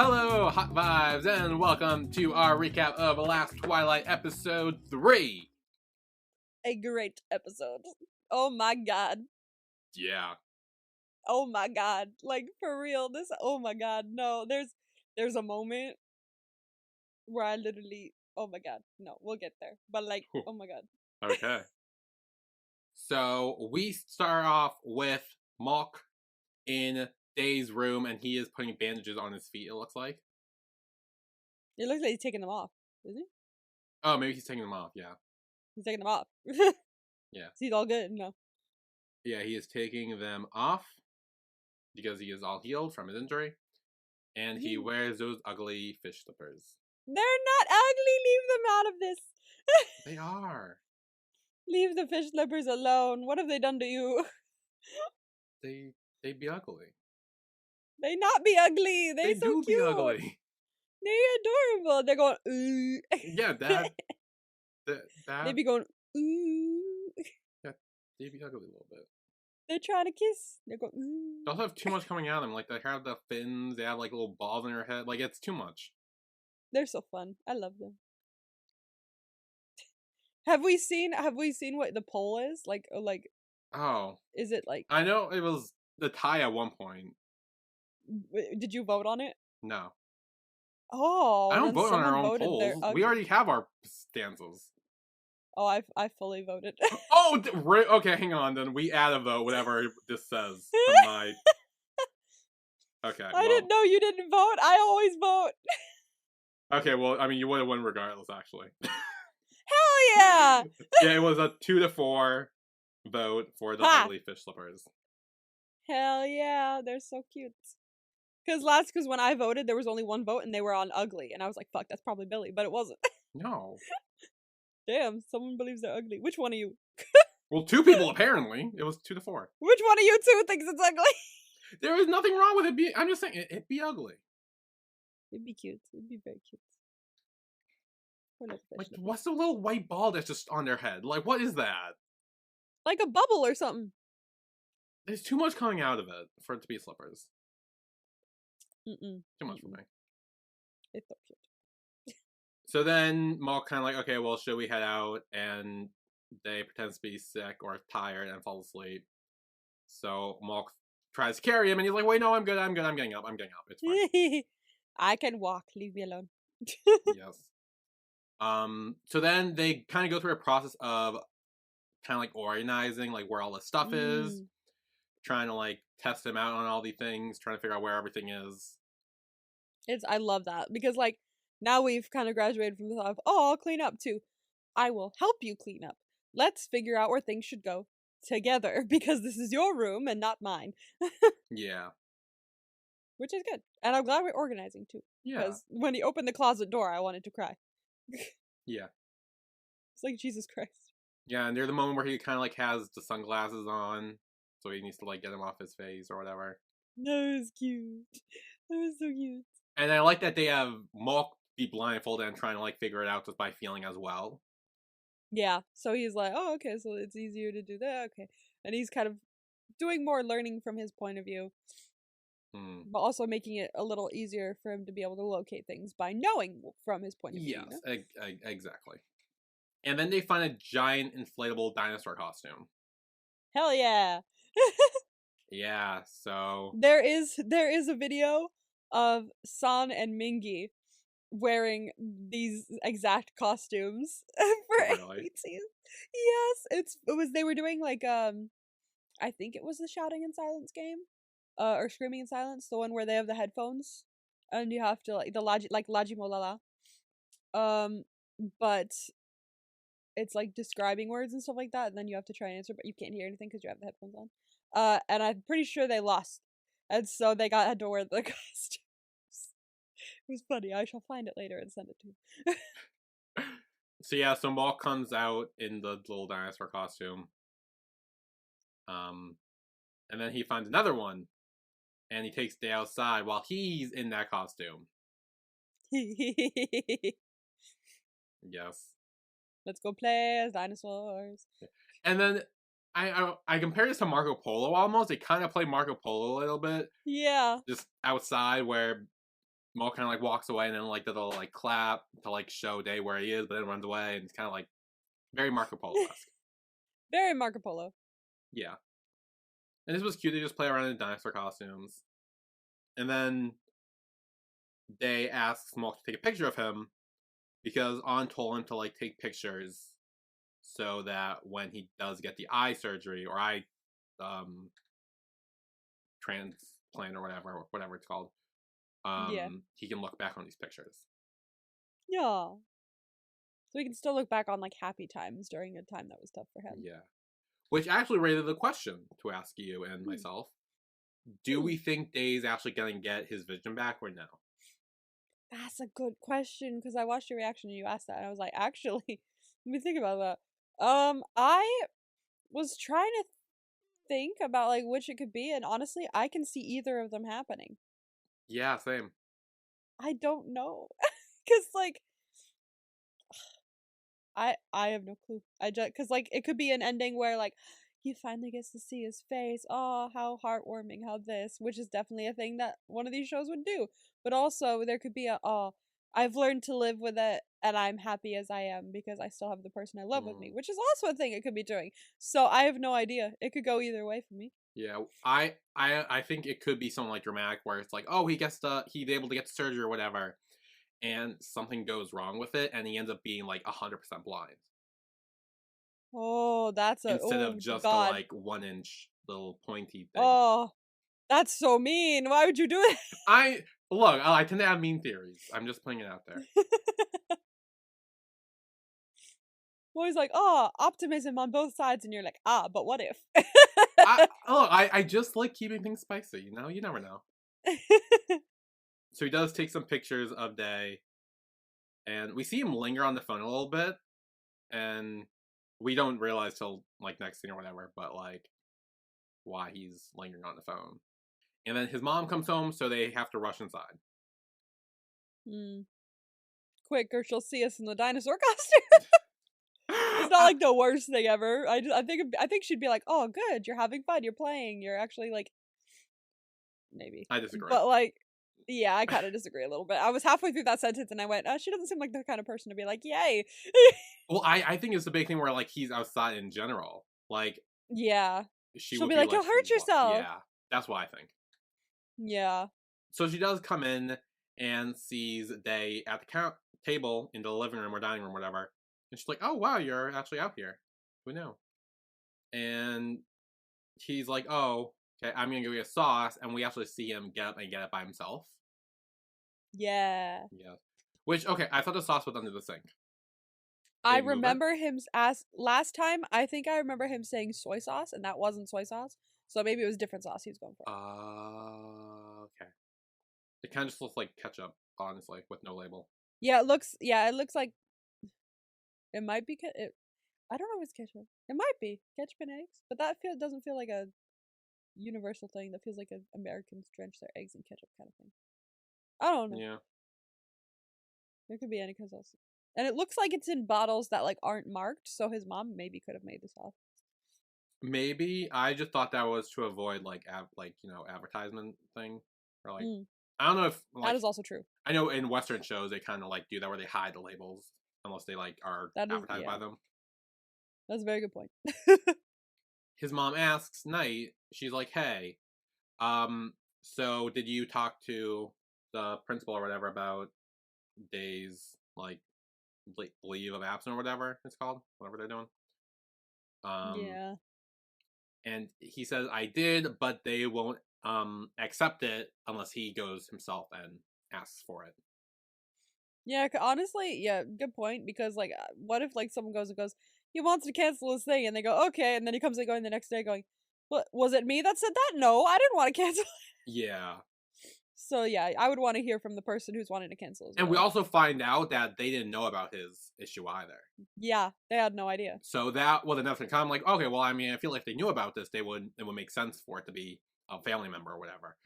Hello, Hot Vibes, and welcome to our recap of Last Twilight Episode 3. A great episode. Oh my god. Yeah. Oh my god. Like, for real, this, oh my god, no, there's a moment where I literally, oh my god, no, we'll get there. But like, Whew. oh my god. Okay. So, we start off with Mhok in Day's room, and he is putting bandages on his feet, it looks like. It looks like he's taking them off, isn't he? Oh, maybe he's taking them off, yeah. He's taking them off. Yeah. He's all good, no. Yeah, he is taking them off because he is all healed from his injury. And he wears those ugly fish slippers. They're not ugly, leave them out of this. They are. Leave the fish slippers alone. What have they done to you? They be ugly. They not be ugly. They so do cute. be ugly. They're adorable. They're going, ooh. Yeah, that They be going, ooh. yeah, they be ugly a little bit. They're trying to kiss. They're going, ooh. They also have too much coming out of them. Like, they have the fins, they have, like, little balls in their head. Like, it's too much. They're so fun. I love them. Have we seen what the poll is? Oh. Is it like, I know it was the tie at one point. did you vote on it? No. Oh, I don't then vote on our someone own voted their polls. ugly. We already have our stanzas. Oh, I fully voted. Oh, okay, hang on, then we add a vote, whatever this says. From my... Okay, I didn't know you didn't vote. I always vote. Okay, well, I mean, you would have won regardless, actually. Hell yeah! Yeah, it was a 2-4 vote for the Ha! ugly fish slippers. Hell yeah, they're so cute. Because when I voted, there was only one vote and they were on ugly. And I was like, fuck, that's probably Billy. But it wasn't. No. Damn, someone believes they're ugly. Which one of you? Well, 2 people, apparently. It was 2-4. Which one of you two thinks it's ugly? There is nothing wrong with it being... I'm just saying, it'd be ugly. It'd be cute. It'd be very cute. Like, what's the little white ball that's just on their head? Like, what is that? Like a bubble or something. There's too much coming out of it for it to be slippers. Mm-mm. Too much for me. It's so cute. So then Mhok kind of like, okay, well, should we head out? And they pretend to be sick or tired and fall asleep. So Mhok tries to carry him, and he's like, wait, no, I'm good, I'm getting up, it's fine. I can walk, leave me alone. Yes. So then they kind of go through a process of kind of like organizing like where all the stuff is, trying to like test him out on all these things, trying to figure out where everything is. I love that because like now we've kind of graduated from the thought of, oh, I'll clean up too. I will help you clean up. Let's figure out where things should go together because this is your room and not mine. Yeah. Which is good. And I'm glad we're organizing too. Yeah. Because when he opened the closet door, I wanted to cry. Yeah. It's like Jesus Christ. Yeah, and there's the moment where he kind of like has the sunglasses on, so he needs to like get them off his face or whatever. That was cute. That was so cute. And I like that they have Mhok be blindfolded and trying to like figure it out just by feeling as well. Yeah, so he's like, oh, okay, so it's easier to do that, okay. And he's kind of doing more learning from his point of view, but also making it a little easier for him to be able to locate things by knowing from his point of view. Yes, you know? Exactly. And then they find a giant inflatable dinosaur costume. Hell yeah! Yeah, so... There is a video of San and Mingi wearing these exact costumes for Really? 18. Yes, they were doing like I think it was the Shouting in Silence game, or Screaming in Silence, the one where they have the headphones and you have to like the Lajimolala, but it's like describing words and stuff like that, and then you have to try and answer, but you can't hear anything because you have the headphones on. And I'm pretty sure they lost, and so they had to wear the costume. It was funny. I shall find it later and send it to you. So yeah, so Mhok comes out in the little dinosaur costume. And then he finds another one, and he takes Day outside while he's in that costume. Yes. Let's go play as dinosaurs. And then I compare this to Marco Polo almost. They kind of play Marco Polo a little bit. Yeah. Just outside where Mhok kind of like walks away and then like does a little like clap to like show Day where he is, but then runs away and it's kind of like very Marco Polo-esque. Very Marco Polo. Yeah. And this was cute. They just play around in dinosaur costumes. And then Day asks Mhok to take a picture of him because On told him to like take pictures so that when he does get the eye surgery or eye transplant or whatever it's called, Yeah. he can look back on these pictures. Yeah. So he can still look back on like happy times during a time that was tough for him. Yeah. Which actually raised the question to ask you and myself. Do we think Day's actually going to get his vision back or no? That's a good question because I watched your reaction and you asked that and I was like, actually, let me think about that. I was trying to think about like which it could be, and honestly, I can see either of them happening. Yeah, same. I don't know, because like I have no clue. I just because like it could be an ending where like he finally gets to see his face. Oh, how heartwarming! How this, which is definitely a thing that one of these shows would do. But also there could be a oh, I've learned to live with it, and I'm happy as I am because I still have the person I love with me, which is also a thing it could be doing. So I have no idea. It could go either way for me. Yeah, I think it could be something like dramatic where it's like, oh, he's able to get the surgery or whatever, and something goes wrong with it, and he ends up being like 100% blind Oh, that's a instead oh of just a God. like 1 inch little pointy thing. Oh, that's so mean. Why would you do it? I look, I tend to have mean theories. I'm just putting it out there. Always like, oh, optimism on both sides, and you're like, ah, but what if? I just like keeping things spicy. You know, you never know. So he does take some pictures of Day, and we see him linger on the phone a little bit, and we don't realize till like next scene or whatever, but like why he's lingering on the phone. And then his mom comes home, so they have to rush inside. Quick, or she'll see us in the dinosaur costume. It's not like the worst thing ever. I think she'd be like, "Oh, good, you're having fun, you're playing, you're actually like." Maybe, I disagree. but like, yeah, I kind of disagree a little bit. I was halfway through that sentence and I went, "She doesn't seem like the kind of person to be like, yay." Well, I think it's a big thing where like he's outside in general. Like Yeah, she she'll would be be like, like, "You'll hurt yourself." yeah, that's what I think. Yeah. So she does come in and sees Day at the table in the living room or dining room, or whatever, and she's like, "Oh wow, you're actually out here. Who knew?" And he's like, "Oh, okay, I'm gonna go get sauce," and we actually see him get up and get it by himself. Yeah. Yeah. Which, okay, I thought the sauce was under the sink. I They move it. remember him as last time. I think I remember him saying soy sauce, and that wasn't soy sauce. So maybe it was different sauce he was going for. Okay. It kind of just looks like ketchup, honestly, with no label. Yeah, it looks. Yeah, it looks like it might be. I don't know if it's ketchup. It might be ketchup and eggs, but that doesn't feel like a universal thing. That feels like an Americans drench their eggs in ketchup kind of thing. I don't know. Yeah. There could be any cause else. And it looks like it's in bottles that like aren't marked, so his mom maybe could have made this off. Maybe I just thought that was to avoid like advertisement thing, or like I don't know if That like is also true. I know in Western shows they kind of like do that where they hide the labels unless they like are That is advertised by them. That's a very good point. His mom asks Knight, she's like, "Hey, so did you talk to the principal or whatever about Day's like leave of absence or whatever it's called, whatever they're doing?" Yeah. And he says, "I did, but they won't accept it unless he goes himself and asks for it." Yeah, honestly, yeah, good point. Because like, what if like someone goes and goes, he wants to cancel his thing, and they go okay, and then he comes and going the next day going, "What was it me that said that? No, I didn't want to cancel." Yeah. So yeah, I would want to hear from the person who's wanting to cancel as well. And we also find out that they didn't know about his issue either. Yeah, they had no idea. So that was enough to come like, okay, well, I mean, I feel like if they knew about this, it would make sense for it to be a family member or whatever.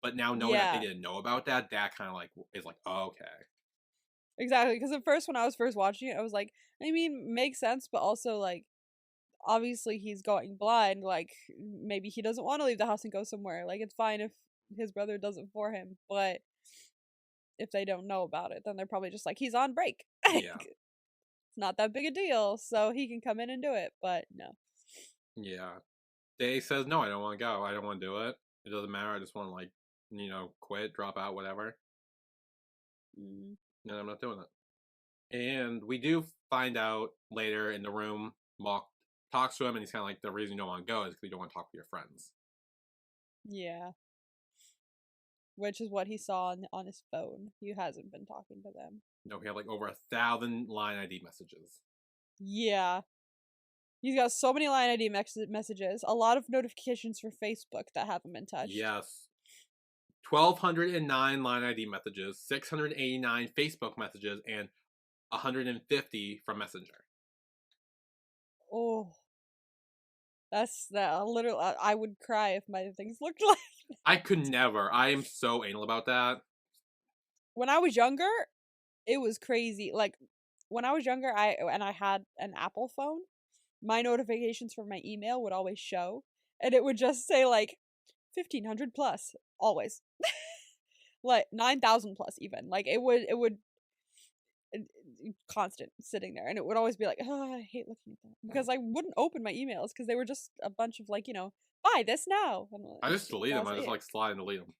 But now knowing that they didn't know about that, that kind of like is like, oh, okay. Exactly, because at first when I was first watching it, I was like, I mean, makes sense, but also like, obviously he's going blind. Like, maybe he doesn't want to leave the house and go somewhere. Like, it's fine if his brother does it for him, but if they don't know about it, then they're probably just like, he's on break. Yeah. It's not that big a deal, so he can come in and do it. But no. Yeah. Day says, no, I don't want to go. I don't want to do it. It doesn't matter. I just want to, like, quit, drop out, whatever. Mm. And I'm not doing it. And we do find out later in the room, Mhok talks to him, and he's kind of like, the reason you don't want to go is because you don't want to talk to your friends. Yeah. Which is what he saw on his phone. He hasn't been talking to them. No, we have like over 1,000 line ID messages. Yeah. He's got so many line ID messages. A lot of notifications for Facebook that haven't been touched. Yes. 1,209 line ID messages, 689 Facebook messages, and 150 from Messenger. Oh. That's that. Literally, I would cry if my things looked like that. I could never. I am so anal about that. When I was younger, it was crazy. Like, when I was younger, I had an Apple phone, my notifications for my email would always show, and it would just say like 1,500 plus always, like 9,000 plus even. Like it would constant sitting there, and it would always be like, oh, I hate looking at that because I wouldn't open my emails because they were just a bunch of like, buy this now. I just delete them. I just like slide and delete them.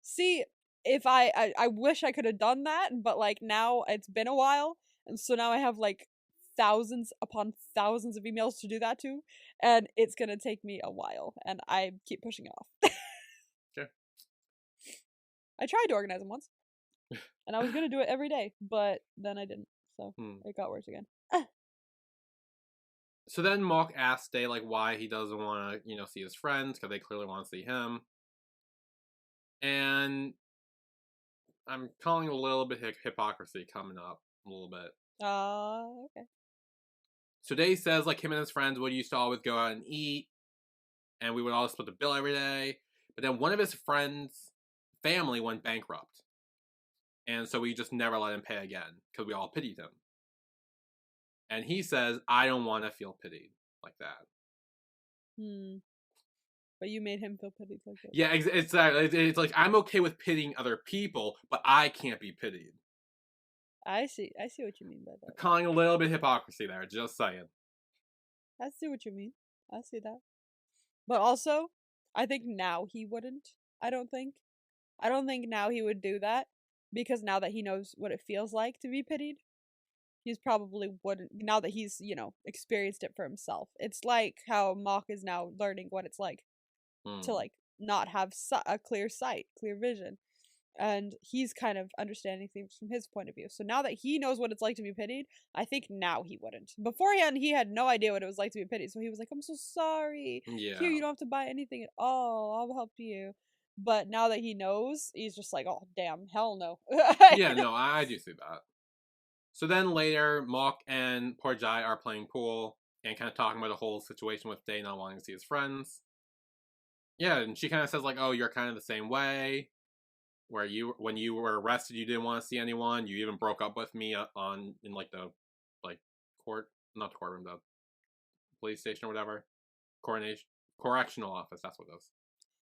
See, if I wish I could have done that, but like now it's been a while, and so now I have like thousands upon thousands of emails to do that to, and it's gonna take me a while, and I keep pushing it off. Okay. I tried to organize them once, and I was gonna do it every day, but then I didn't, so it got worse again. So then Mhok asks Day like why he doesn't want to, see his friends because they clearly want to see him, and I'm calling a little bit hypocrisy coming up a little bit. Okay. So Day says like him and his friends would used to always go out and eat, and we would always split the bill every day. But then one of his friends' family went bankrupt, and so we just never let him pay again because we all pitied him. And he says, I don't want to feel pitied like that. But you made him feel pitied like that. Yeah, exactly. It's like, I'm okay with pitying other people, but I can't be pitied. I see what you mean by that. Calling a little bit hypocrisy there, just saying. I see what you mean. I see that. But also, I think now he wouldn't. I don't think now he would do that, because now that he knows what it feels like to be pitied, he's probably wouldn't, now that he's, experienced it for himself. It's like how Mhok is now learning what it's like to like not have a clear sight, clear vision. And he's kind of understanding things from his point of view. So now that he knows what it's like to be pitied, I think now he wouldn't. Beforehand, he had no idea what it was like to be pitied. So he was like, I'm so sorry. Yeah. Here, you don't have to buy anything at all. I'll help you. But now that he knows, he's just like, oh, damn, hell no. Yeah, no, I do see that. So then later, Mhok and poor Jai are playing pool and kind of talking about the whole situation with Day not wanting to see his friends. Yeah, and she kind of says like, oh, you're kind of the same way. Where when you were arrested, you didn't want to see anyone. You even broke up with me in like the court, not the courtroom, the police station or whatever, correctional office. That's what it is.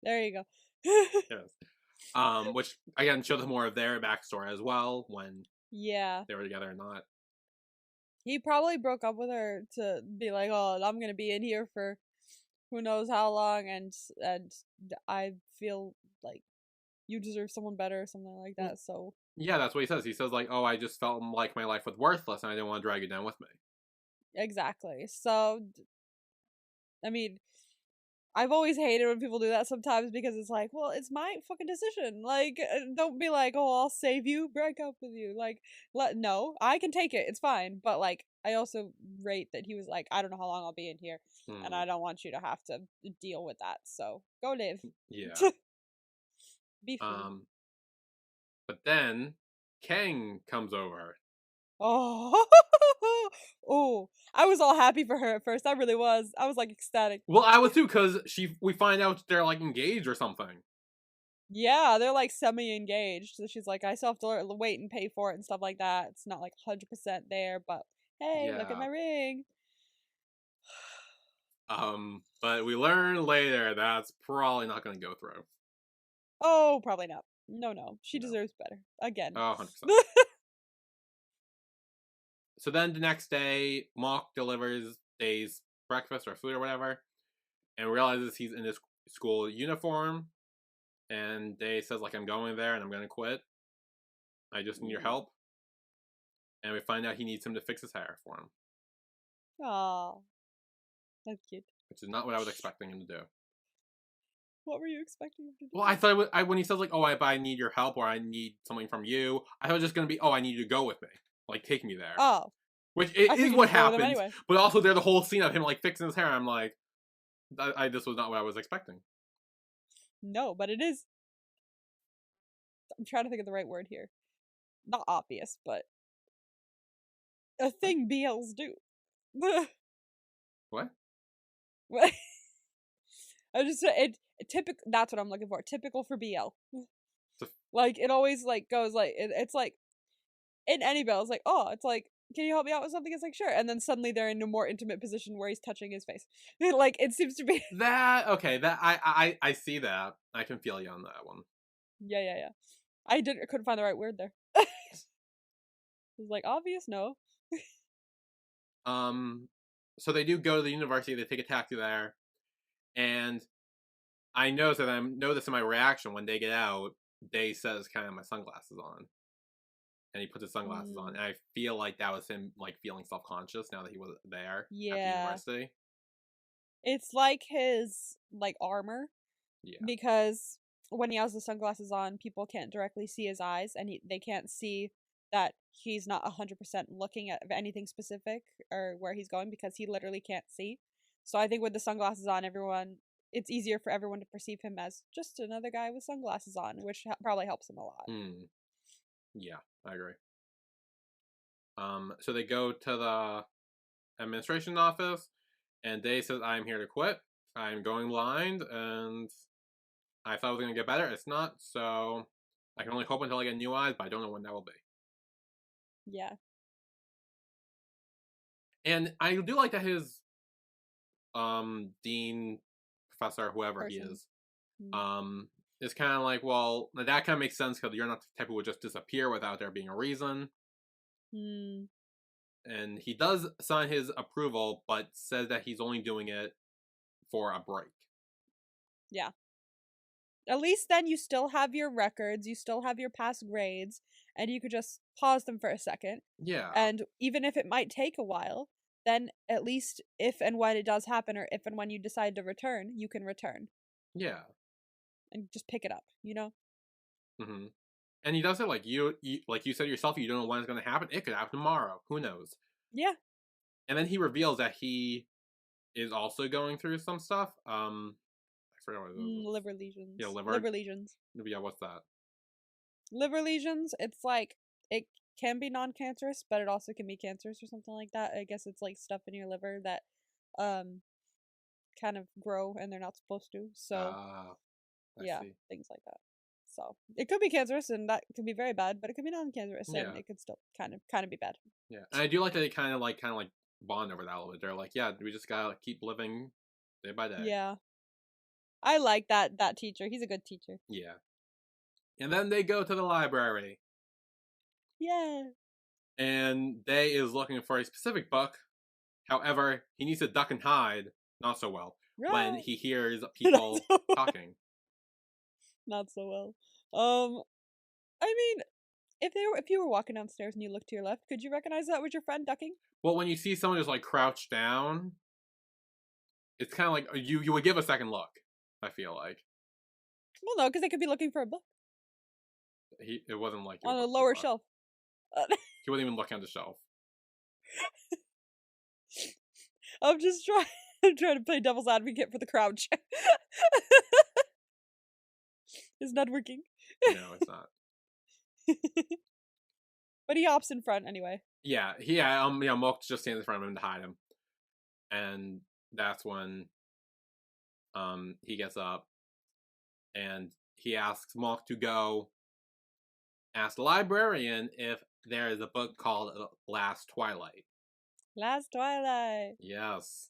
There you go. Yes. Which again shows more of their backstory as well when they were together or not. He probably broke up with her to be like, oh, I'm gonna be in here for who knows how long, and I feel like you deserve someone better or something like that. So yeah, that's what he says. He says like, oh, I just felt like my life was worthless and I didn't want to drag you down with me. Exactly. So I mean, I've always hated when people do that sometimes, because it's like, well, it's my fucking decision. Like, don't be like, oh, I'll save you, break up with you. Like, no, I can take it. It's fine. But like, I also rate that he was like, I don't know how long I'll be in here, and I don't want you to have to deal with that. So go live. Yeah. Be free. But then Kang comes over. Oh, oh! I was all happy for her at first. I really was. I was like ecstatic. Well, I was too, because we find out they're like engaged or something. Yeah, they're like semi-engaged. So she's like, I still have to wait and pay for it and stuff like that. It's not like 100% there, but hey, look at my ring. But we learn later that's probably not going to go through. Oh, probably not. No. She No. deserves better. Again. Oh, 100%. So then the next day, Mhok delivers Day's breakfast or food or whatever, and realizes he's in his school uniform. And Day says, like, I'm going there and I'm going to quit. I just need your help. And we find out he needs him to fix his hair for him. Aw. That's cute. Which is not what I was expecting him to do. What were you expecting him to do? Well, I thought when he says, like, oh, I need your help or I need something from you, I thought it was just going to be, oh, I need you to go with me. Like, take me there. Oh. Which is what happens. Anyway. But also, there's the whole scene of him, like, fixing his hair. I'm like, this was not what I was expecting. No, but it is. I'm trying to think of the right word here. Not obvious, but a thing BLs do. What? What? I just said it typical. That's what I'm looking for. Typical for BL. Like it always like goes like it's like in any BL. It's like, oh, it's like, can you help me out with something? It's like, sure. And then suddenly they're in a more intimate position where he's touching his face. Like it seems to be that. Okay, that I see that. I can feel you on that one. Yeah. I couldn't find the right word there. It was like obvious, no. So they do go to the university. They take a taxi there, and I notice that I notice in my reaction when they get out, Day says, "Can I have my sunglasses on?" And he puts his sunglasses on, and I feel like that was him like feeling self-conscious now that he was there at the university. It's like his like armor, because when he has the sunglasses on, people can't directly see his eyes, and they can't see that he's not 100% looking at anything specific or where he's going because he literally can't see. So I think with the sunglasses on, it's easier for everyone to perceive him as just another guy with sunglasses on, which probably helps him a lot. Yeah, I agree. So they go to the administration office, and Day says, "I'm here to quit. I'm going blind, and I thought it was going to get better. It's not, so I can only hope until I get new eyes, but I don't know when that will be." Yeah. And I do like that his dean, professor, whoever he is kind of like, well, that kind of makes sense because you're not the type who would just disappear without there being a reason. And he does sign his approval, but says that he's only doing it for a break. Yeah. At least then you still have your records, you still have your past grades, and you could just pause them for a second. Yeah. And even if it might take a while, then at least if and when it does happen, or if and when you decide to return, you can return. Yeah. And just pick it up, you know? Mm-hmm. And he does it like you like you said yourself, you don't know when it's going to happen. It could happen tomorrow. Who knows? Yeah. And then he reveals that he is also going through some stuff. I forgot what it is. Liver lesions. Yeah, liver lesions. Yeah, what's that? Liver lesions, it's like, it can be non-cancerous, but it also can be cancerous or something like that. I guess it's like stuff in your liver that kind of grow and they're not supposed to. So yeah, things like that. So it could be cancerous, and that could be very bad, but it could be non-cancerous, and it could still kind of be bad. Yeah, and I do like that they kind of like bond over that a little bit. They're like, yeah, we just gotta keep living day by day. Yeah, I like that teacher. He's a good teacher. Yeah. And then they go to the library. Yeah. And Day is looking for a specific book. However, he needs to duck and hide, not so well, when he hears people talking. Not so well. I mean, if you were walking downstairs and you looked to your left, could you recognize that was your friend ducking? Well, when you see someone just like crouched down, it's kind of like you would give a second look. I feel like. Well, no, because they could be looking for a book. It wasn't like on a lower shelf. He wasn't even looking on the shelf. I'm trying to play devil's advocate for the crouch. It's not working. No, it's not. But he hops in front anyway. Yeah, Mhok just stands in front of him to hide him. And that's when he gets up and he asks Mhok to go ask the librarian if there is a book called Last Twilight. Last Twilight. Yes.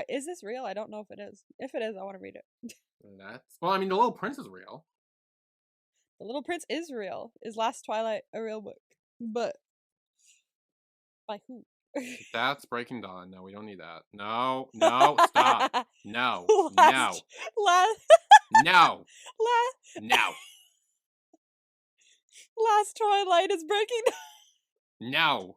Is this real? I don't know if it is. If it is, I want to read it. Well, I mean, The Little Prince is real. The Little Prince is real. Is Last Twilight a real book? But by who? That's Breaking Dawn. No, we don't need that. No, stop. No, last, no, no. Last Twilight is Breaking Dawn. No.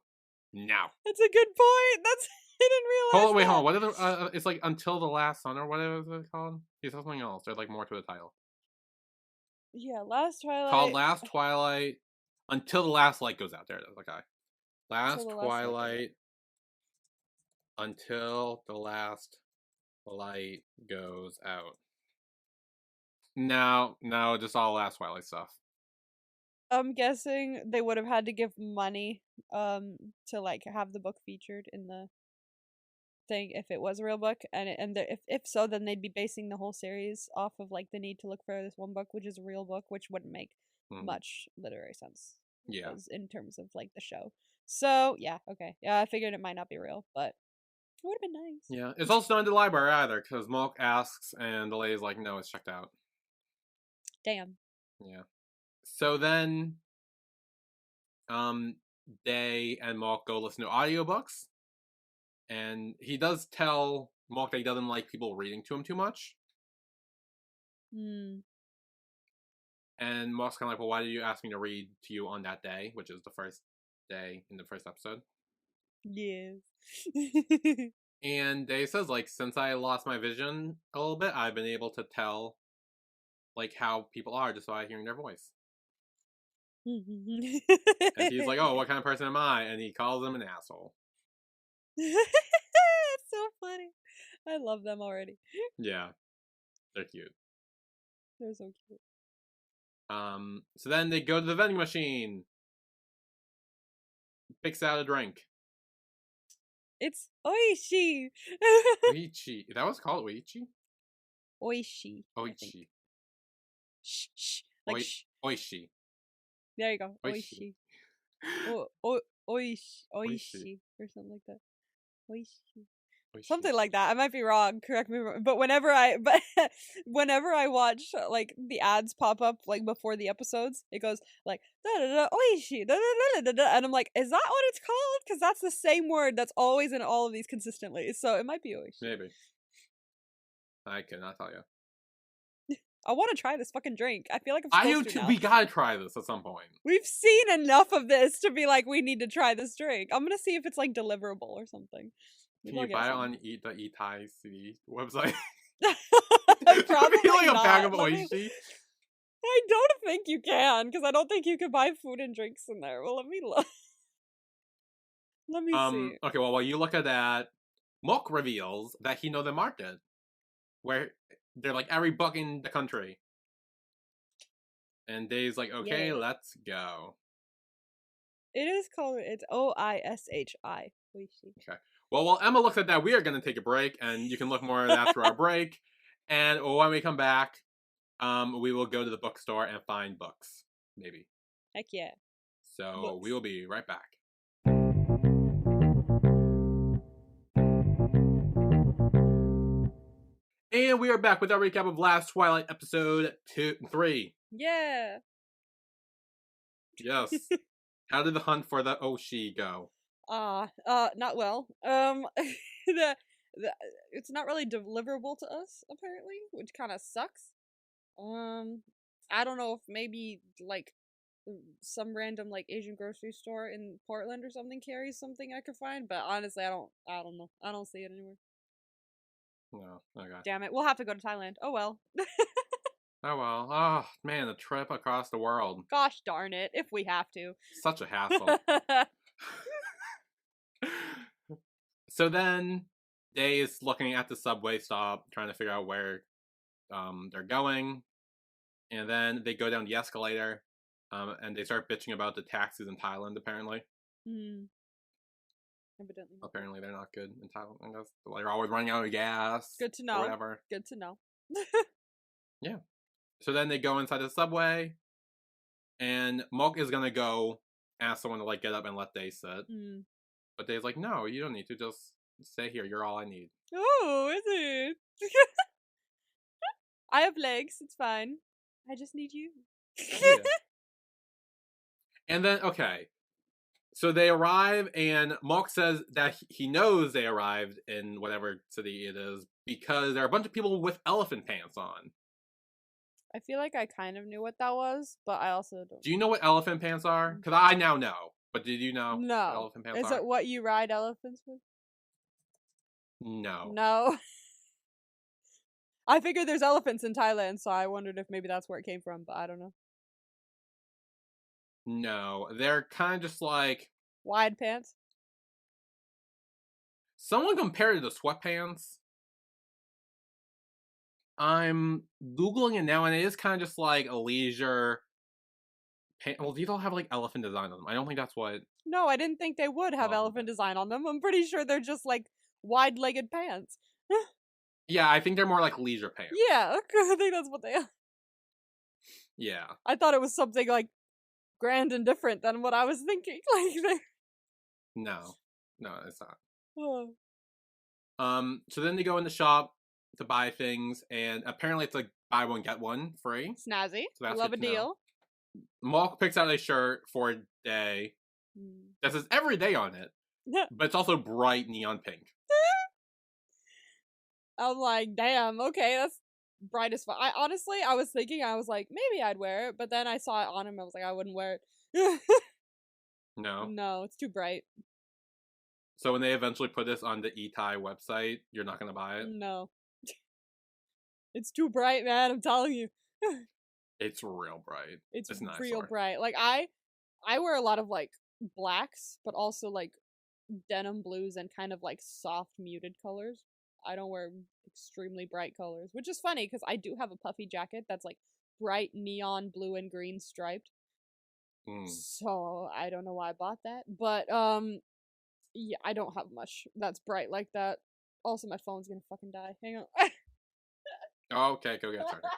That's a good point. I didn't realize. Hold on. What are it's like Until the Last Sun or whatever it's called? It's something else. There's like more to the title. Yeah, Last Twilight. Called Last Twilight. Until the Last Light Goes Out. There it is. Okay. Last Twilight. Until the Last Light Goes Out. No, just all Last Twilight stuff. I'm guessing they would have had to give money to like have the book featured in the thing if it was a real book, and if so, then they'd be basing the whole series off of like the need to look for this one book, which is a real book, which wouldn't make much literary sense. Yeah. In terms of like the show. So yeah, okay, yeah, I figured it might not be real, but it would have been nice. Yeah, it's also not in the library either because Mhok asks and the lady's like, no, it's checked out. Damn. Yeah. So then, Day and Mhok go listen to audiobooks, and he does tell Mhok that he doesn't like people reading to him too much. And Mhok's kind of like, well, why did you ask me to read to you on that day, which is the first day in the first episode? Yes. And Day says, like, since I lost my vision a little bit, I've been able to tell, like, how people are just by hearing their voice. And he's like, oh, what kind of person am I? And he calls him an asshole. It's so funny. I love them already. Yeah. They're cute. They're so cute. So then they go to the vending machine. Picks out a drink. It's Oishi. Oishi. That was called Oishi? Oishi. Oishi. Shh. Like shh. Oishi. There you go. Oishi. Oishi. Or something like that. Oishi. Something like that. I might be wrong. Correct me. But whenever I watch like the ads pop up like before the episodes, it goes like da da da oishi da da da da, and I'm like, is that what it's called? Because that's the same word that's always in all of these consistently. So it might be oishi. Maybe. I cannot tell you. I want to try this fucking drink. I feel like I'm supposed to now. We gotta try this at some point. We've seen enough of this to be like, we need to try this drink. I'm gonna see if it's like deliverable or something. Can you buy it on the Itai CD website? Probably like a not. bag of Oishi? I don't think you can, because I don't think you can buy food and drinks in there. Well, let me look. Let me see. Okay, well, while you look at that, Mhok reveals that he knows the market, where they're like every book in the country. And Dave's like, okay, yeah. Let's go. It is called, it's Oishi. Oishi. Okay. Well, while Emma looks at that, we are going to take a break, and you can look more at that through our break. And when we come back, we will go to the bookstore and find books, maybe. Heck yeah. So books. We will be right back. And we are back with our recap of Last Twilight episode 3. Yeah. Yes. How did the hunt for the Oishi go? Not well. It's not really deliverable to us, apparently, which kind of sucks. I don't know if maybe like some random like Asian grocery store in Portland or something carries something I could find, but honestly, I don't know. I don't see it anywhere. No, okay. Damn it, we'll have to go to Thailand. Oh well. Oh well. Oh man, a trip across the world. Gosh darn it, if we have to. Such a hassle. So then Day is looking at the subway stop, trying to figure out where they're going. And then they go down the escalator, and they start bitching about the taxis in Thailand, apparently. Evidently. Apparently they're not good in Thailand. I guess they're always running out of gas. Good to know. Or whatever. Good to know. Yeah. So then they go inside the subway, and Mhok is gonna go ask someone to like get up and let Day sit. But Day's like, no, you don't need to, just Stay here. You're all I need. Oh, is it? I have legs. It's fine. I just need you. Yeah. And then, okay. So they arrive, and Mhok says that he knows they arrived in whatever city it is because there are a bunch of people with elephant pants on. I feel like I kind of knew what that was, but I also don't. Do you know what elephant pants are? Because I now know. But did you know what No. elephant pants Is are? it what you ride elephants with? No. No. I figured there's elephants in Thailand, so I wondered if maybe that's where it came from, but I don't know. No. They're kind of just like... Wide pants? Someone compared it to sweatpants. I'm Googling it now, and it is kind of just like a leisure... Well, these all have like elephant design on them. I don't think that's what... No, I didn't think they would have elephant design on them. I'm pretty sure they're just like wide-legged pants. Yeah, I think they're more like leisure pants. Yeah, I think that's what they are. Yeah. I thought it was something like grand and different than what I was thinking. Like, No, it's not. oh. So then they go in the shop to buy things, and apparently it's like buy one get one free. Snazzy. So that's Love a good to know. deal. Mhok picks out a shirt for a day that says every day on it, but it's also bright neon pink. I'm like, damn, okay, that's bright as fuck. I was thinking, I was like, maybe I'd wear it, but then I saw it on him, I was like, I wouldn't wear it. No? No, it's too bright. So when they eventually put this on the Etai website, you're not gonna buy it? No. It's too bright, man, I'm telling you. It's real bright. It's nice real art. bright. Like, I wear a lot of, like, blacks, but also, like, denim blues and kind of, like, soft muted colors. I don't wear extremely bright colors, which is funny because I do have a puffy jacket that's like bright neon blue and green striped. So I don't know why I bought that, but yeah, I don't have much that's bright like that. Also, my phone's gonna fucking die. Hang on. Oh, okay, go get a charger. I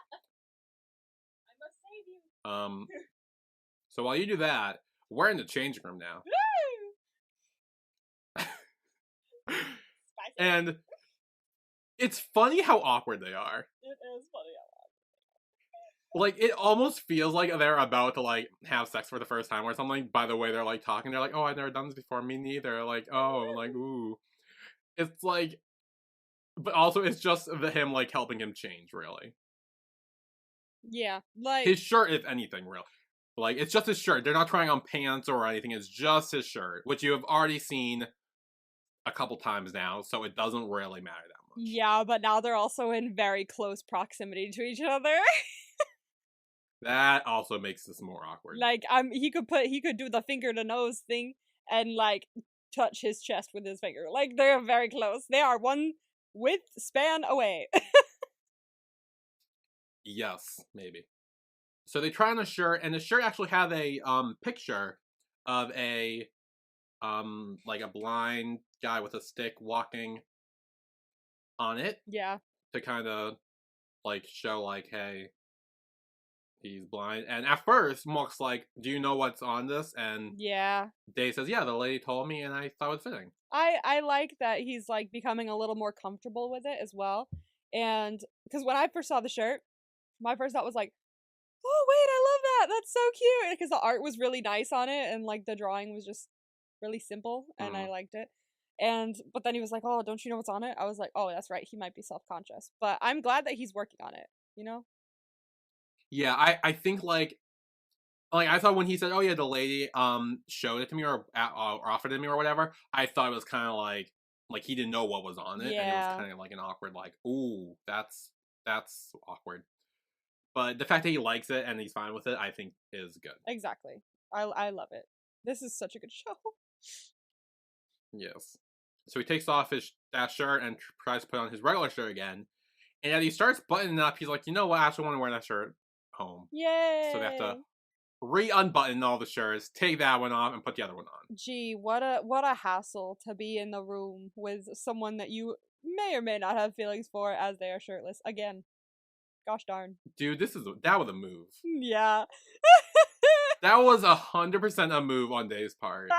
must save you. So while you do that, we're in the changing room now. And it's funny how awkward they are. It is funny how awkward. Like, it almost feels like they're about to, like, have sex for the first time or something. By the way they're, like, talking. They're like, oh, I've never done this before. Me neither. Like, oh, like, ooh. It's like... But also, it's just him, like, helping him change, really. Yeah, like... His shirt, if anything, real. Like, it's just his shirt. They're not trying on pants or anything. It's just his shirt. Which you have already seen a couple times now, so it doesn't really matter that much. Yeah, but now they're also in very close proximity to each other. That also makes this more awkward. Like, he could do the finger to nose thing and like touch his chest with his finger. Like, they're very close. They are one width span away. Yes, maybe. So they try on a shirt, and the shirt actually have a picture of a like a blind guy with a stick walking on it. Yeah. To kind of like show like, hey, he's blind. And at first, Mhok's like, do you know what's on this? And yeah, Dave says, yeah, the lady told me, and I thought it was fitting. I like that he's like becoming a little more comfortable with it as well. And because when I first saw the shirt, my first thought was like, oh wait, I love that, that's so cute, because the art was really nice on it and like the drawing was just really simple and I liked it. And but then he was like, oh, don't you know what's on it? I was like, oh, that's right, he might be self-conscious, but I'm glad that he's working on it, you know? Yeah, I think like I thought when he said, oh yeah, the lady showed it to me or offered it to me or whatever, I thought it was kind of like he didn't know what was on it. Yeah. And it was kind of like an awkward like, ooh, that's awkward. But the fact that he likes it and he's fine with it, I think is good. Exactly. I love it. This is such a good show. Yes. So he takes off that shirt and tries to put on his regular shirt again. And as he starts buttoning up, he's like, you know what, I actually want to wear that shirt home. Yay! So they have to re-unbutton all the shirts, take that one off, and put the other one on. Gee, what a hassle to be in the room with someone that you may or may not have feelings for as they are shirtless. Again. Gosh darn. Dude, that was a move. Yeah. That was 100% a move on Dave's part.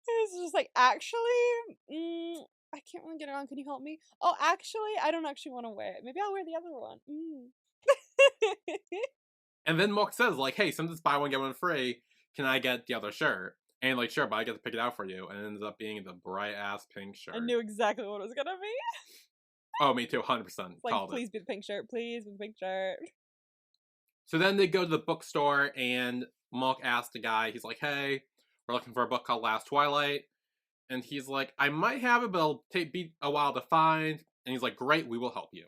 It's just like, actually, I can't really get it on. Can you help me? Oh, actually, I don't actually want to wear it. Maybe I'll wear the other one. And then Mhok says, like, hey, since it's buy one, get one free, can I get the other shirt? And like, sure, but I get to pick it out for you. And it ends up being the bright-ass pink shirt. I knew exactly what it was gonna be. Oh, me too, 100%. Like, Called please it. be the pink shirt. Please be the pink shirt. So then they go to the bookstore, and Mhok asks the guy, he's like, hey, we're looking for a book called Last Twilight. And he's like, I might have it, but it'll be a while to find. And he's like, great, we will help you.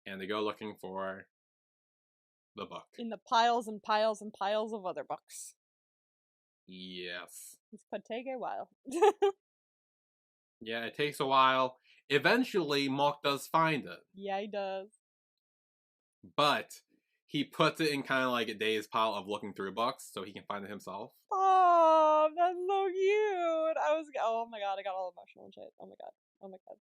And they go looking for the book. In the piles and piles and piles of other books. Yes. This could take a while. Yeah, it takes a while. Eventually, Mhok does find it. Yeah, he does. But he puts it in kind of like a day's pile of looking through books so he can find it himself. Oh, that's so cute. Oh my god, I got all emotional and shit. Oh my god. Oh my god.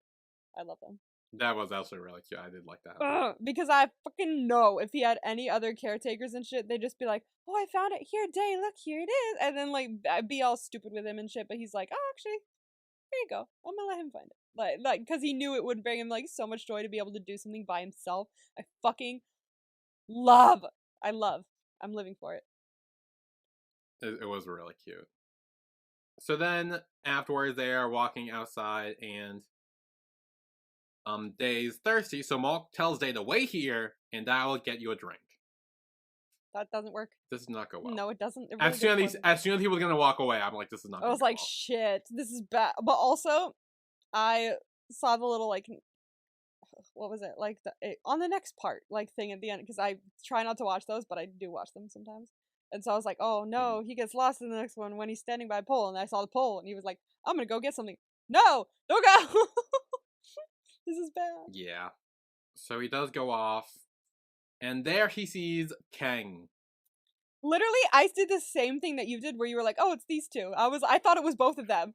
I love them. That was actually really cute. I did like that. Because I fucking know if he had any other caretakers and shit, they'd just be like, oh, I found it here, Day, look, here it is. And then, like, I'd be all stupid with him and shit, but he's like, oh, actually, here you go. I'm gonna let him find it. Like, because he knew it would bring him, like, so much joy to be able to do something by himself. I fucking love. I'm living for it. It was really cute. So then, afterwards, they are walking outside, and Day's thirsty, so Mhok tells Day to wait here, and I will get you a drink. That doesn't work. This does not go well. No, it doesn't. It really as soon as he was gonna walk away, I'm like, this is not. I was like, shit, this is bad. But also, I saw the little like, what was it like on the next part like thing at the end because I try not to watch those, but I do watch them sometimes. And so I was like, oh no, he gets lost in the next one when he's standing by a pole, and I saw the pole, and he was like, I'm gonna go get something. No, don't go. This is bad. Yeah. So he does go off, and there he sees Kang. Literally, I did the same thing that you did, where you were like, "Oh, it's these two." I thought it was both of them.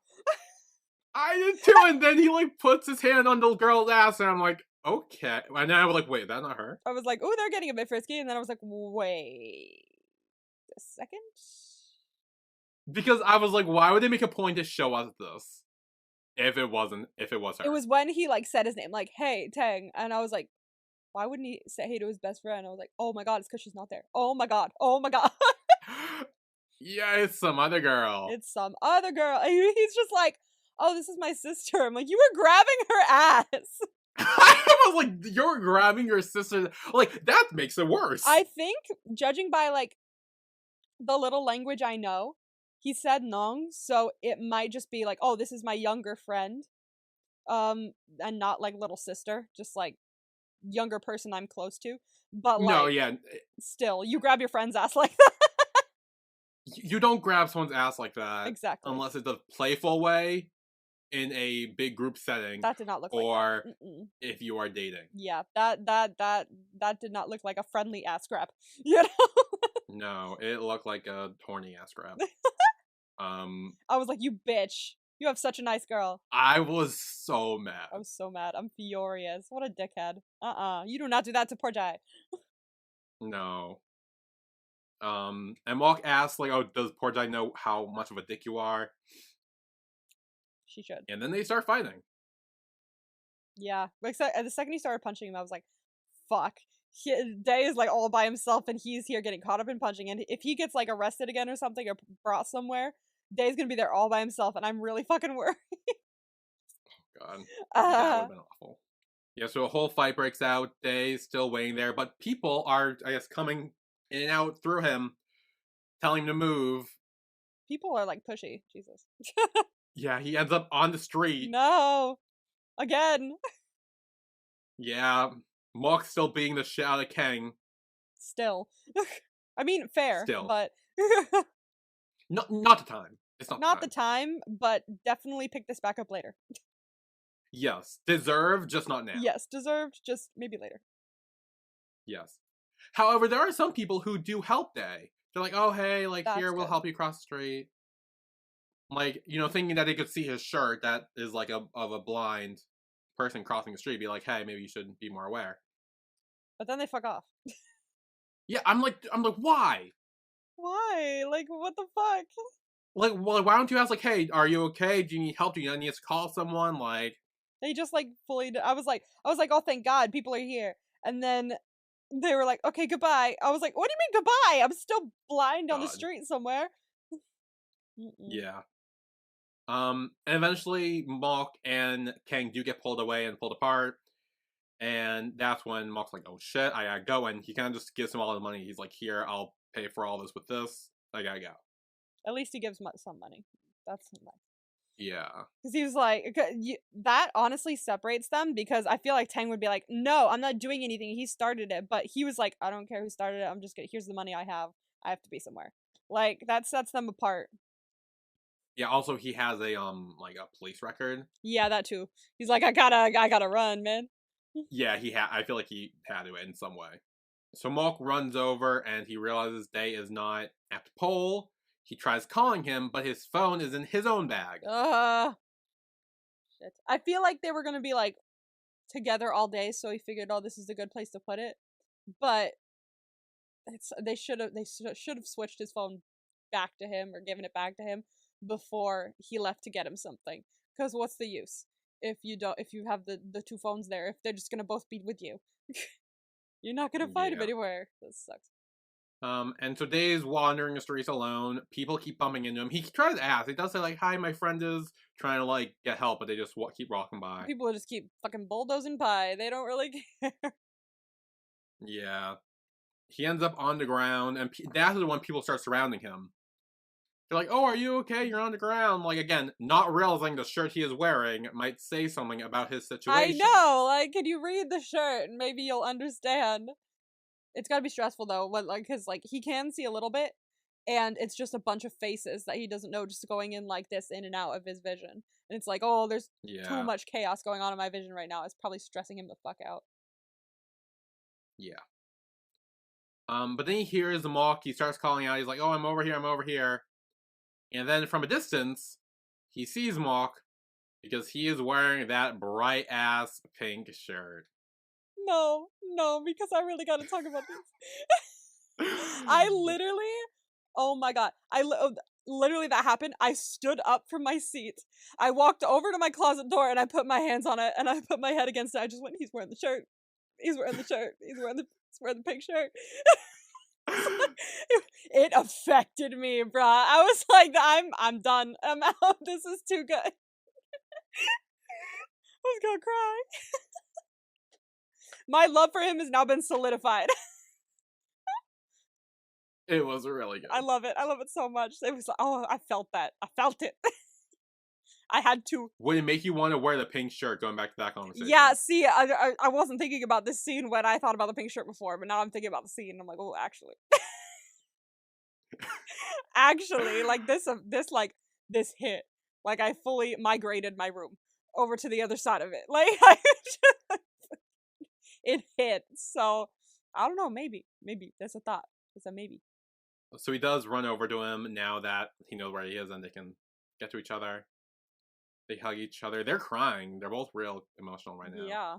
I did too, and then he like puts his hand on the girl's ass, and I'm like, okay. And then I was like, wait, that's not her. I was like, "Oh, they're getting a bit frisky," and then I was like, "Wait a second." Because I was like, why would they make a point to show us this? If it was her. It was when he like said his name, like, "Hey, Tang," and I was like, why wouldn't he say hey to his best friend? I was like, oh my god, it's because she's not there. Oh my god. Oh my god. Yeah, it's some other girl. It's some other girl. And he's just like, oh, this is my sister. I'm like, you were grabbing her ass. I was like, you're grabbing your sister. Like, that makes it worse. I think, judging by like the little language I know, he said Nong, so it might just be like, oh, this is my younger friend. And not like little sister, just like younger person I'm close to. But like, no, yeah, still, you grab your friend's ass like that. You don't grab someone's ass like that. Exactly. Unless it's a playful way in a big group setting. That did not look or like that. If you are dating. Yeah, that did not look like a friendly ass grab. You know? No, it looked like a horny ass grab. I was like, you bitch. You have such a nice girl. I was so mad. I was so mad. I'm furious. What a dickhead. You do not do that to poor Jai. No. And Mhok asks, like, oh, does poor Jai know how much of a dick you are? She should. And then they start fighting. Yeah. Like, the second he started punching him, I was like, fuck. Day is, like, all by himself, and he's here getting caught up in punching. And if he gets, like, arrested again or something, or brought somewhere, Day's gonna be there all by himself, and I'm really fucking worried. God. That would have been awful. Yeah, so a whole fight breaks out. Day's still waiting there, but people are, I guess, coming in and out through him, telling him to move. People are, like, pushy. Jesus. Yeah, he ends up on the street. No! Again! Yeah, Mhok's still beating the shit out of Kang. Still. I mean, fair, Still. but... Not the time. It's not the time, but definitely pick this back up later. Yes. Deserved, just not now. Yes, deserved, just maybe later. Yes. However, there are some people who do help Day. They're like, oh, hey, like, That's here, we'll good. help you cross the street. Like, you know, thinking that they could see his shirt that is, like, of a blind person crossing the street. Be like, hey, maybe you should be more aware. But then they fuck off. Yeah, I'm like, why? Why? Like, what the fuck? Like, well, why don't you ask, like, hey, are you okay? Do you need help? Do you need to call someone? Like, They just like fully. I was like, oh, thank God, people are here. And then they were like, okay, goodbye. I was like, what do you mean goodbye? I'm still blind on the God. street somewhere. Mm-mm. Yeah. And eventually Mhok and Kang do get pulled away and pulled apart. And that's when Mhok's like, oh shit, I gotta go. And he kind of just gives him all the money. He's like, here, I'll pay for all this with this. I gotta go. At least he gives some money. That's nice. Yeah. Because he was like, that honestly separates them because I feel like Tang would be like, no, I'm not doing anything. He started it. But he was like, I don't care who started it. I'm just gonna, here's the money I have. I have to be somewhere. Like, that sets them apart. Yeah, also he has a like a police record. Yeah, that too. He's like, I gotta run, man. Yeah, I feel like he had to in some way. So Mhok runs over and he realizes Day is not at the pole. He tries calling him, but his phone is in his own bag. Shit. I feel like they were gonna be like together all day, so he figured, oh, this is a good place to put it. But they should have switched his phone back to him or given it back to him before he left to get him something. Because what's the use if you have the two phones there if they're just gonna both be with you? You're not gonna find him Yeah. anywhere. This sucks. And so Day's wandering the streets alone. People keep bumping into him. He tries to ask. He does say like, "Hi, my friend is trying to like get help," but they just keep walking by. People just keep fucking bulldozing by. They don't really care. Yeah. He ends up on the ground, and that's when people start surrounding him. They're like, "Oh, are you okay? You're on the ground." Like again, not realizing the shirt he is wearing might say something about his I situation. know. Like, can you read the shirt and maybe you'll understand? It's gotta be stressful though, when like, cause like he can see a little bit, and it's just a bunch of faces that he doesn't know, just going in like this, in and out of his vision. And it's like, oh, there's too Yeah. much chaos going on in my vision right now. It's probably stressing him the fuck out. Yeah. But then he hears the Mhok. He starts calling out. He's like, "Oh, I'm over here. I'm over here." And then from a distance, he sees Mhok because he is wearing that bright ass pink shirt. No, no, because I really gotta talk about this. I literally, oh my god, literally that happened. I stood up from my seat. I walked over to my closet door and I put my hands on it and I put my head against it. I just went, he's wearing the shirt. He's wearing the shirt. He's wearing the pink shirt. It affected me, bruh. I was like, I'm done. I'm out. This is too good. I was gonna cry. My love for him has now been solidified. It was really good. I love it. I love it so much. It was, oh, I felt that. I felt it. I had to. Would it make you want to wear the pink shirt? Going back to that conversation. Yeah, see, I wasn't thinking about this scene when I thought about the pink shirt before, but now I'm thinking about the scene and I'm like, oh, actually. Actually, like this hit. Like I fully migrated my room over to the other side of it. Like it hit. So I don't know, maybe. Maybe. That's a thought. It's a maybe. So he does run over to him now that he knows where he is and they can get to each other. They hug each other. They're crying. They're both real emotional right now. Yeah.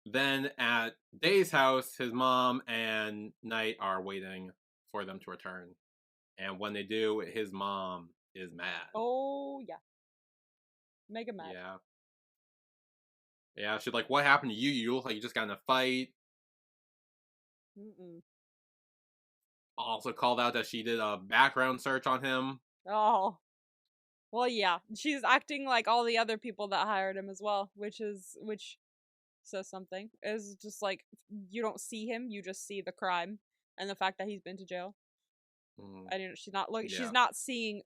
Then at Day's house, his mom and Knight are waiting for them to return. And when they do, his mom is mad. Oh yeah. Mega mad. Yeah. Yeah, she's like, "What happened to you? You look like you just got in a fight." Mm-mm. Also called out that she did a background search on him. Oh. Well, yeah. She's acting like all the other people that hired him as well, which says something. Is just like you don't see him, you just see the crime and the fact that he's been to jail. And she's not looking. Yeah. She's not seeing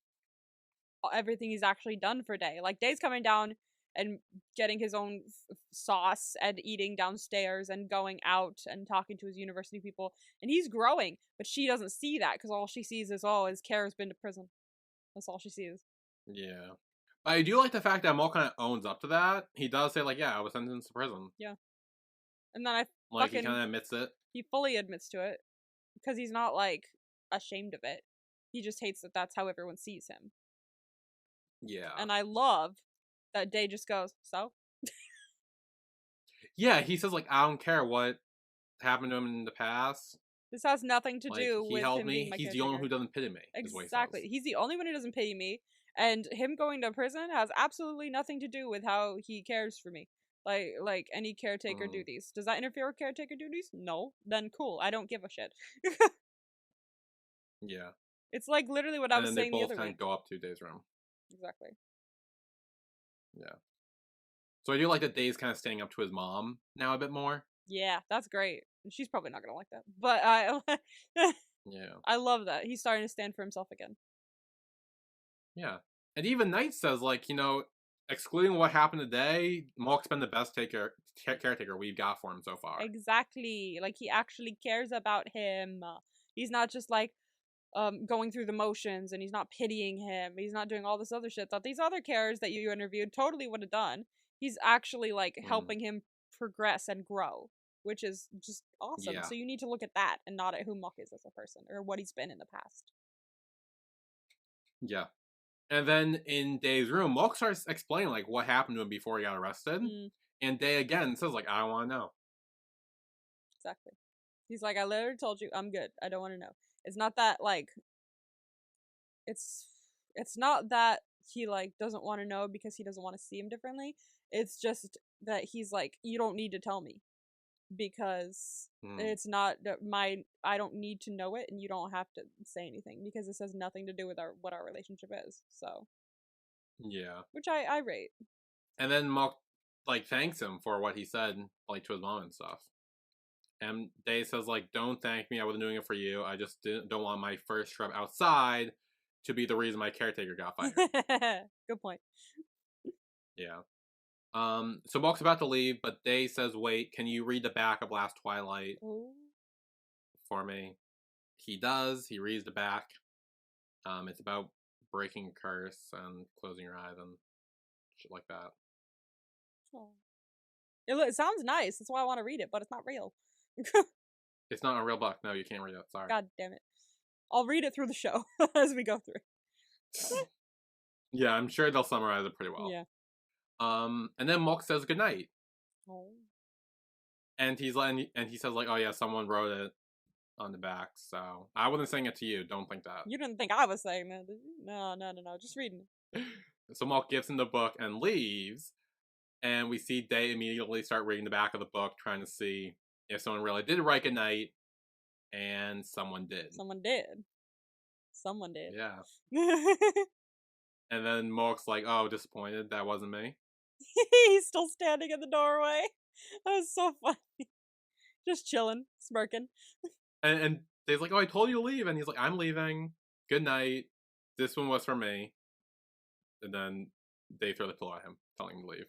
everything he's actually done for Day. Like Day's coming down and getting his own sauce and eating downstairs and going out and talking to his university people, and he's growing. But she doesn't see that because all she sees is, oh, his Kara's been to prison. That's all she sees. Yeah. But I do like the fact that Mo kind of owns up to that. He does say like, "Yeah, I was sentenced to prison." Yeah. And then Like he kind of admits it. he fully admits to it because he's not like ashamed of it. He just hates that that's how everyone sees him. Yeah. And I love that Day just goes, so? Yeah, he says like, "I don't care what happened to him in the past. This has nothing to Like, do he with held him being me. my He's the only one caretaker. who doesn't pity me, is what he Exactly. says. He's the only one who doesn't pity me, and him going to prison has absolutely nothing to do with how he cares for me. Like any caretaker duties. Does that interfere with caretaker duties? No. Then cool. I don't give a shit. Yeah. It's like literally what I And was then they saying the both other kind week. of go up to Day's room. Exactly. Yeah. So I do like that Day's kind of staying up to his mom now a bit more. Yeah, that's great. She's probably not gonna like that, but Yeah. I love that he's starting to stand for himself again. Yeah. And even Knight says, like, excluding what happened today, Mhok's been the best caretaker we've got for him so far. Exactly. Like he actually cares about him. He's not just like going through the motions, and he's not pitying him. He's not doing all this other shit that these other characters that you interviewed totally would have done. He's actually like helping him progress and grow, which is just awesome. Yeah. So you need to look at that and not at who Mhok is as a person or what he's been in the past. Yeah. And then in Day's room, Mhok starts explaining like what happened to him before he got arrested. And Day again says like, I don't want to know. Exactly. He's like, I literally told you, I'm good. I don't want to know. It's not that like it's not that he like doesn't want to know because he doesn't want to see him differently. It's just that he's like, you don't need to tell me because it's not I don't need to know it, and you don't have to say anything because this has nothing to do with what our relationship is. So yeah, which I rate. And then Mhok like thanks him for what he said like to his mom and stuff. And Day says like, don't thank me, I wasn't doing it for you, I just don't want my first trip outside to be the reason my caretaker got fired. Good point. Yeah. So Mhok's about to leave, but Day says, wait, can you read the back of Last Twilight for me? He does. He reads the back. It's about breaking a curse and closing your eyes and shit like that. Oh. It sounds nice. That's why I want to read it, but it's not real. It's not a real book. No, you can't read it. Sorry. God damn it. I'll read it through the show as we go through. Yeah, I'm sure they'll summarize it pretty well. Yeah. And then Mhok says goodnight. Oh. And he says like, oh yeah, someone wrote it on the back, so I wasn't saying it to you. Don't think that. You didn't think I was saying that, did you? No. Just reading it. So Mhok gives him the book and leaves, and we see Day immediately start reading the back of the book, trying to see if someone really did write goodnight, and someone did. Someone did. Someone did. Yeah. And then Mhok's like, oh, disappointed, that wasn't me. He's still standing in the doorway. That was so funny. Just chilling, smirking. And Day's like, oh, I told you to leave. And he's like, I'm leaving. Good night. This one was for me. And then they throw the pillow at him, telling him to leave.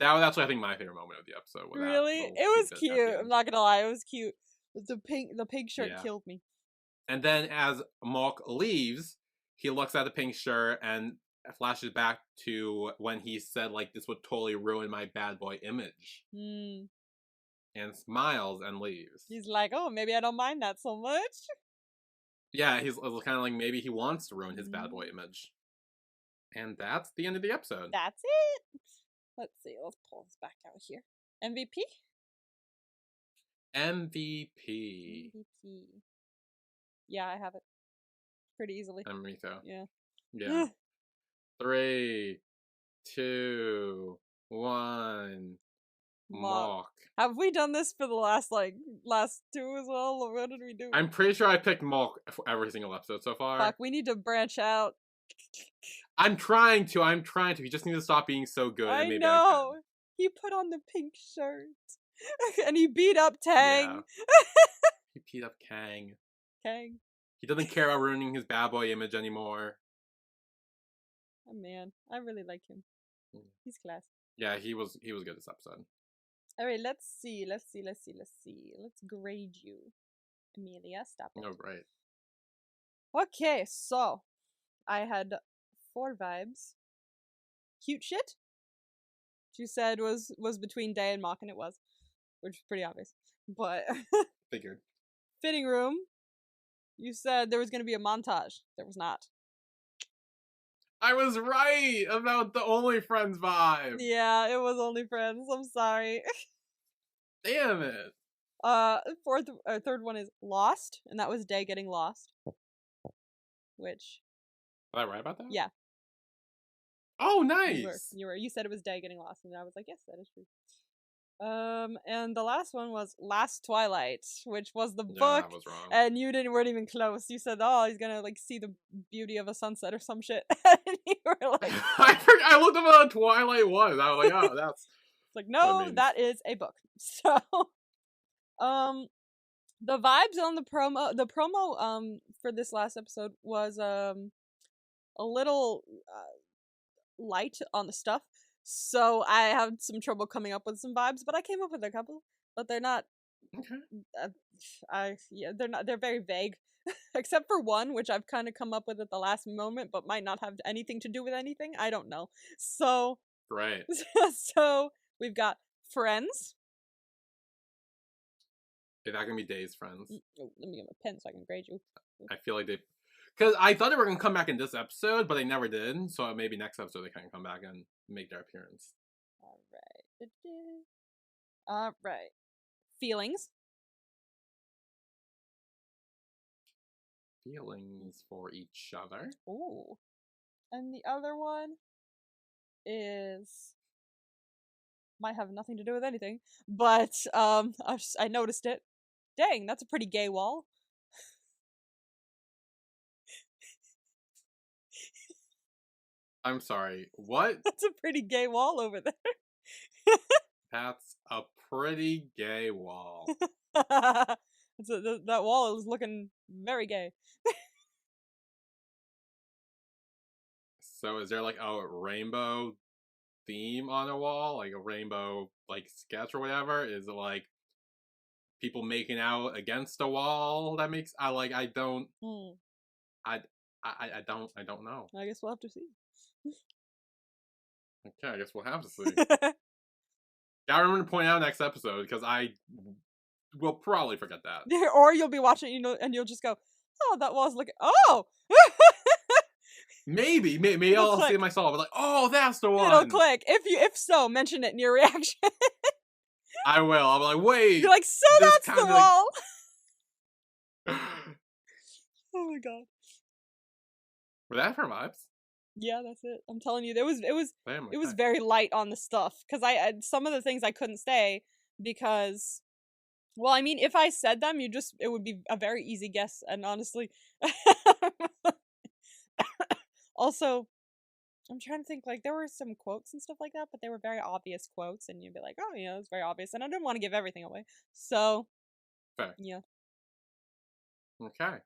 That was actually, I think, my favorite moment of the episode. Really? It was cute. I'm not gonna lie, it was cute. The pink shirt killed me. And then as Mhok leaves, he looks at the pink shirt and flashes back to when he said, like, this would totally ruin my bad boy image. And smiles and leaves. He's like, oh, maybe I don't mind that so much. Yeah, he's kind of like, maybe he wants to ruin his bad boy image. And that's the end of the episode. That's it. Let's see, let's pull this back out here. MVP? MVP. Yeah, I have it. Pretty easily. Me too. Yeah. Yeah. 3, 2, 1. Mhok. Have we done this for the last two as well? Or what did we do? I'm pretty sure I picked Mhok for every single episode so far. Fuck, we need to branch out. I'm trying to. He just needs to stop being so good. I and maybe know. He put on the pink shirt. And he beat up Tang. Yeah. He beat up Kang. He doesn't care about ruining his bad boy image anymore. Oh man, I really like him. He's class. Yeah, he was good this episode. Alright, let's see. Let's grade you. Amelia, stop it. Oh, great. Okay, so I had 4 vibes. Cute shit, you said was between Day and Mhok, and it was, which is pretty obvious. But figured. Fitting room, you said there was going to be a montage. There was not. I was right about the Only Friends vibe. Yeah, it was Only Friends. I'm sorry. Damn it. Third one is Lost, and that was Day getting lost. Which. Am I right about that? Yeah. Oh, nice. You said it was Day getting lost, and I was like, yes, that is true. And the last one was Last Twilight, which was the book, that was wrong. and you weren't even close. You said, "Oh, he's gonna like see the beauty of a sunset or some shit," and you were like, "I looked up what Twilight was." I was like, "Oh, that's." It's like, no, that is a book. So, the vibes on the promo for this last episode was a little light on the stuff. So I had some trouble coming up with some vibes, but I came up with a couple. But they're not. Okay. They're very vague, except for one, which I've kind of come up with at the last moment, but might not have anything to do with anything. I don't know. So. Right. So we've got friends. Is that gonna be Day's friends? Oh, let me get my pen so I can grade you. I feel like they. Because I thought they were going to come back in this episode, but they never did. So maybe next episode they can come back and make their appearance. Alright. Feelings. Feelings for each other. Ooh. And the other one is... might have nothing to do with anything. But, I noticed it. Dang, that's a pretty gay wall. I'm sorry, what? That's a pretty gay wall over there. That's a pretty gay wall. That wall is looking very gay. So is there like a rainbow theme on a wall? Like a rainbow like sketch or whatever? Is it like people making out against a wall that makes I don't know. I I guess we'll have to see. Okay, I guess we'll have to see. Gotta remember to point out next episode because I will probably forget that. Or you'll be watching, and you'll just go, "Oh, that was looking. Oh." Maybe I'll see it myself. But like, oh, that's the one. It'll click. If so, mention it in your reaction. I will. I'll be like, wait. You're like, so that's the wall. Oh my god. Were that her vibes? Yeah, that's it. I'm telling you, it was Damn, it was very light on the stuff because I some of the things I couldn't say because, well, I mean, if I said them, it would be a very easy guess, and honestly, also, I'm trying to think, like, there were some quotes and stuff like that, but they were very obvious quotes, and you'd be like, oh, yeah, it's very obvious, and I didn't want to give everything away, so fair. Yeah. Okay.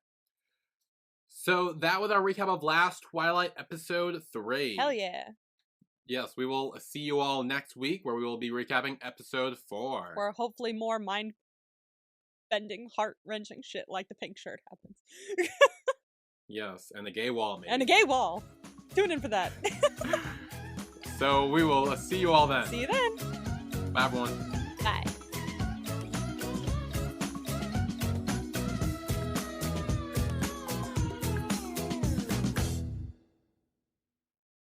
So that was our recap of Last Twilight episode 3. Hell yeah. Yes, we will see you all next week where we will be recapping episode 4. Where hopefully more mind-bending, heart-wrenching shit like the pink shirt happens. Yes, and the gay wall maybe. And a gay wall. Tune in for that. So we will see you all then. See you then. Bye everyone. Bye.